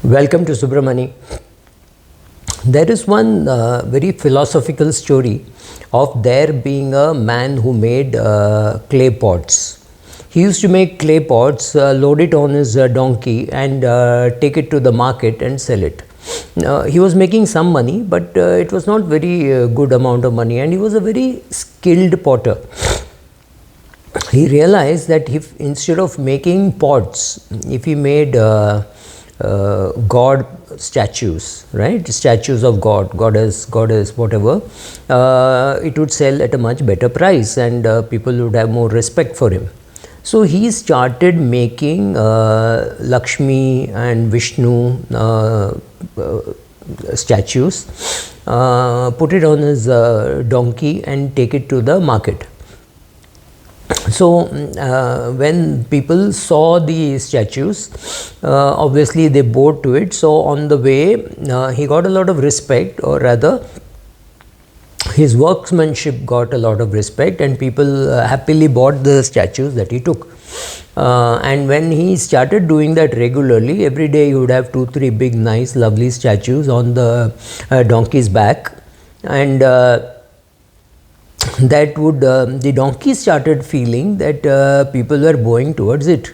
Welcome to Subramani. There is one very philosophical story of there being a man who made clay pots. He used to make clay pots, load it on his donkey and take it to the market and sell it. He was making some money, but it was not very good amount of money, and he was a very skilled potter. He realized that if instead of making pots, if he made God statues, right? Statues of God, goddess, whatever, it would sell at a much better price, and people would have more respect for him. So he started making Lakshmi and Vishnu statues, put it on his donkey and take it to the market. So when people saw the statues, obviously they bowed to it. So on the way, he got a lot of respect, or rather his workmanship got a lot of respect, and people happily bought the statues that he took. And when he started doing that regularly, every day he would have 2-3 big, nice, lovely statues on the donkey's back, and that would the donkey started feeling that people were bowing towards it,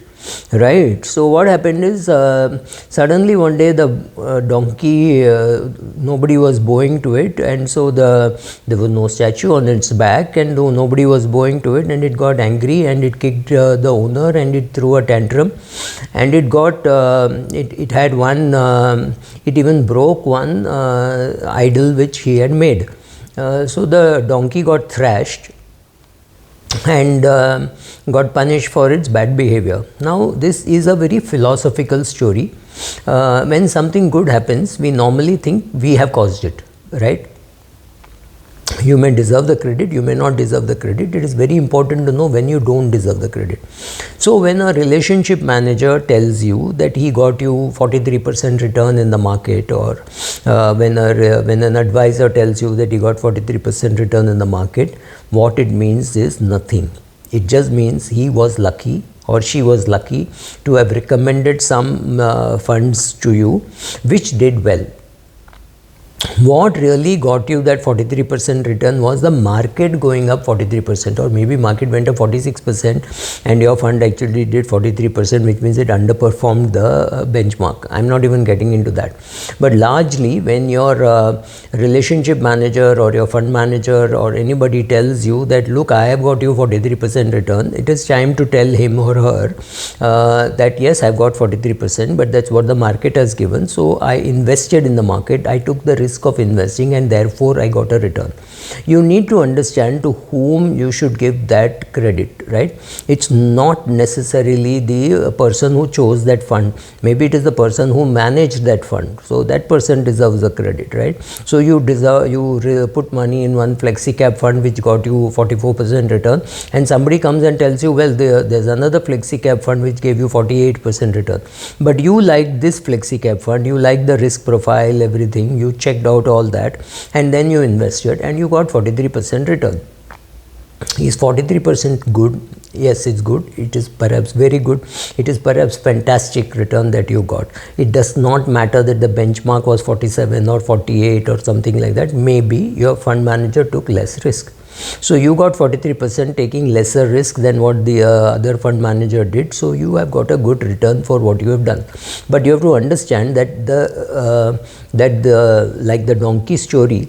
right? So what happened is, suddenly one day the donkey, nobody was bowing to it, and so there was no statue on its back, and though nobody was bowing to it, and it got angry and it kicked the owner, and it threw a tantrum, and it got it had one it even broke one idol which he had made. So the donkey got thrashed and got punished for its bad behavior. Now this is a very philosophical story. When something good happens, we normally think we have caused it, right? You may deserve the credit, you may not deserve the credit. It is very important to know when you don't deserve the credit. So when a relationship manager tells you that he got you 43% return in the market, or when an advisor tells you that he got 43% return in the market, what it means is nothing. It just means he was lucky or she was lucky to have recommended some funds to you which did well. What really got you that 43% return was the market going up 43%, or maybe market went up 46% and your fund actually did 43%, which means it underperformed the benchmark. I'm not even getting into that. But largely, when your relationship manager or your fund manager or anybody tells you that, look, I have got you 43% return, it is time to tell him or her that yes, I've got 43%, but that's what the market has given. So I invested in the market, I took the risk of investing, and therefore I got a return. You need to understand to whom you should give that credit, right? It's not necessarily the person who chose that fund. Maybe it is the person who managed that fund. So that person deserves the credit, right? So you put money in one flexi cap fund which got you 44% return, and somebody comes and tells you, well, there's another flexi cap fund which gave you 48% return. But you like this flexi cap fund, you like the risk profile, everything, you checked out all that, and then you invested and you got 43% return. Is 43% good? Yes, it's good. It is perhaps very good. It is perhaps fantastic return that you got. It does not matter that the benchmark was 47 or 48 or something like that. Maybe your fund manager took less risk. So you got 43% taking lesser risk than what the other fund manager did. So you have got a good return for what you have done. But you have to understand that like the donkey story,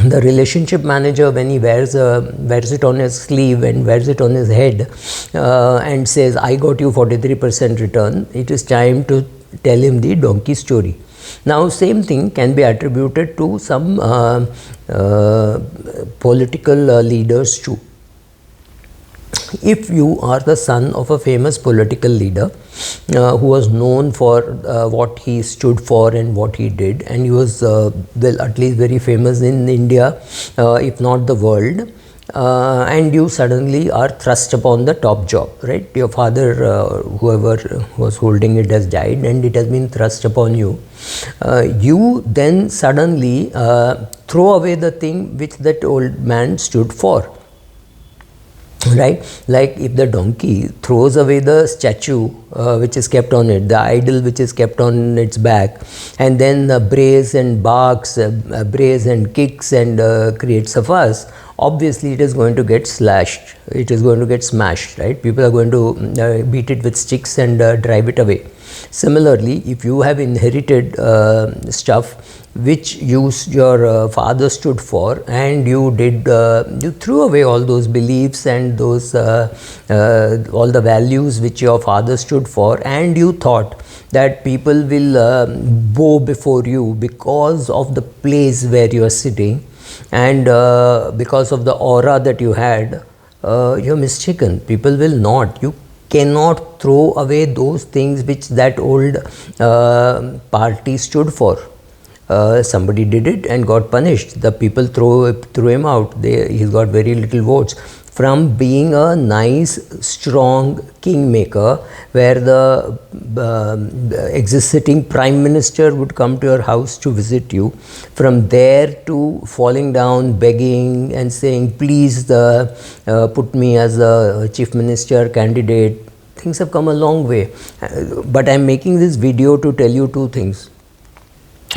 the relationship manager, when he wears it on his sleeve and wears it on his head and says, I got you 43% return, it is time to tell him the donkey story. Now, same thing can be attributed to some political leaders too. If you are the son of a famous political leader who was known for what he stood for and what he did, and he was well, at least very famous in India, if not the world, and you suddenly are thrust upon the top job, right? Your father, whoever was holding it, has died and it has been thrust upon you. You then suddenly throw away the thing which that old man stood for. right? Like if the donkey throws away the statue which is kept on it, the idol which is kept on its back, and then brays and barks, brays and kicks and creates a fuss, obviously it is going to get slashed, it is going to get smashed, right? People are going to beat it with sticks and drive it away. Similarly, if you have inherited stuff which your father stood for, and you threw away all those beliefs and those all the values which your father stood for, and you thought that people will bow before you because of the place where you are sitting, and because of the aura that you had, you're mistaken. People will not. You cannot throw away those things which that old party stood for. Somebody did it and got punished. The people threw him out. He's got very little votes. From being a nice, strong kingmaker, where the existing prime minister would come to your house to visit you, from there to falling down, begging and saying, please put me as a chief minister candidate, things have come a long way. But I'm making this video to tell you two things.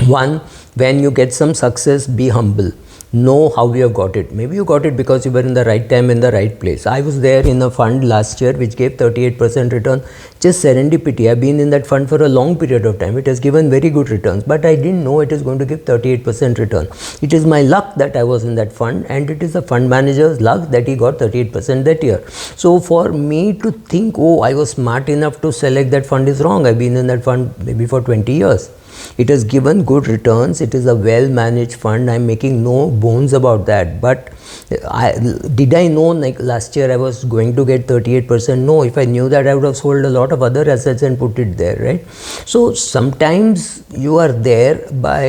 One, when you get some success, be humble. Know how you have got it. Maybe you got it because you were in the right time, in the right place. I was there in a fund last year which gave 38% return. Just serendipity. I've been in that fund for a long period of time. It has given very good returns, but I didn't know it is going to give 38% return. It is my luck that I was in that fund, and it is the fund manager's luck that he got 38% that year. So for me to think, oh, I was smart enough to select that fund is wrong. I've been in that fund maybe for 20 years. It has given good returns. It is a well managed fund. I'm making no bones about that. But did I know, like last year I was going to get 38%? No. If I knew that, I would have sold a lot of other assets and put it there, right? So sometimes you are there by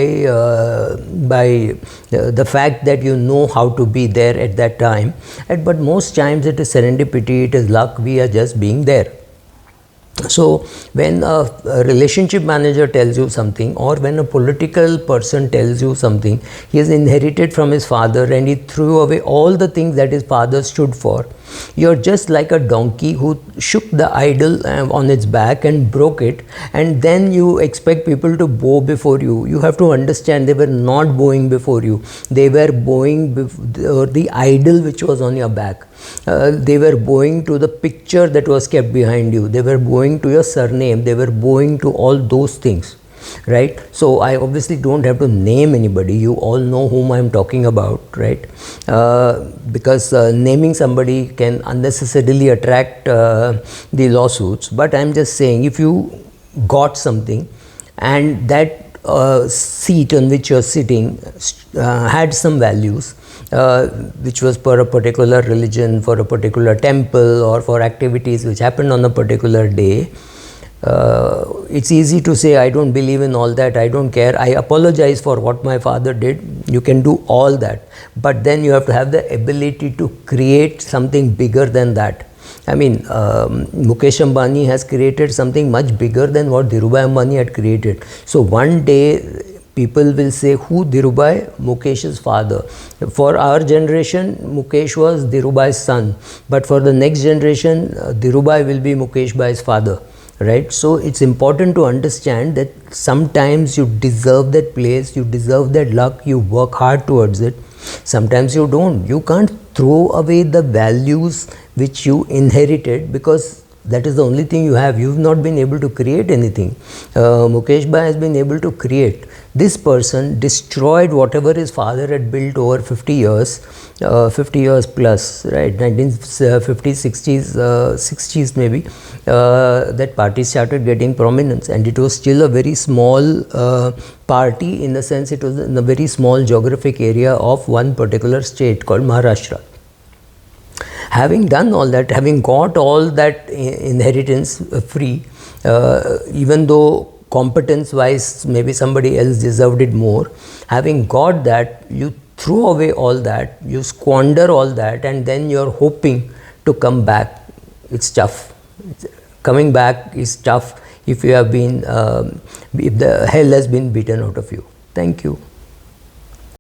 the fact that you know how to be there at that time. But most times it is serendipity, it is luck. We are just being there. So when a relationship manager tells you something, or when a political person tells you something, he has inherited from his father and he threw away all the things that his father stood for. You're just like a donkey who shook the idol on its back and broke it, and then you expect people to bow before you. You have to understand, they were not bowing before you. They were bowing before the idol which was on your back. They were bowing to the picture that was kept behind you. They were bowing to your surname. They were bowing to all those things, right? So I obviously don't have to name anybody. You all know whom I'm talking about, right? Because naming somebody can unnecessarily attract the lawsuits. But I'm just saying, if you got something and that seat on which you're sitting had some values, which was for a particular religion, for a particular temple, or for activities which happened on a particular day, it's easy to say, I don't believe in all that, I don't care, I apologize for what my father did. You can do all that, but then you have to have the ability to create something bigger than that. I mean, Mukesh Ambani has created something much bigger than what Dhirubhai Ambani had created. So one day people will say, who Dhirubhai? Mukesh's father. For our generation, Mukesh was Dhirubhai's son, but for the next generation, Dhirubhai will be Mukesh Bhai's father, right? So it's important to understand that sometimes you deserve that place, you deserve that luck, you work hard towards it. Sometimes you don't. You can't throw away the values which you inherited, because that is the only thing you have. You've not been able to create anything. Mukesh Bhai has been able to create. This person destroyed whatever his father had built over 50 years plus, right? 1950s, 60s maybe, that party started getting prominence, and it was still a very small party, in the sense it was in a very small geographic area of one particular state called Maharashtra. Having done all that, having got all that inheritance free, even though competence wise maybe somebody else deserved it more, having got that, you throw away all that, you squander all that, and then you're hoping to come back. It's tough. Coming back is tough if you have been, if the hell has been beaten out of you. Thank you.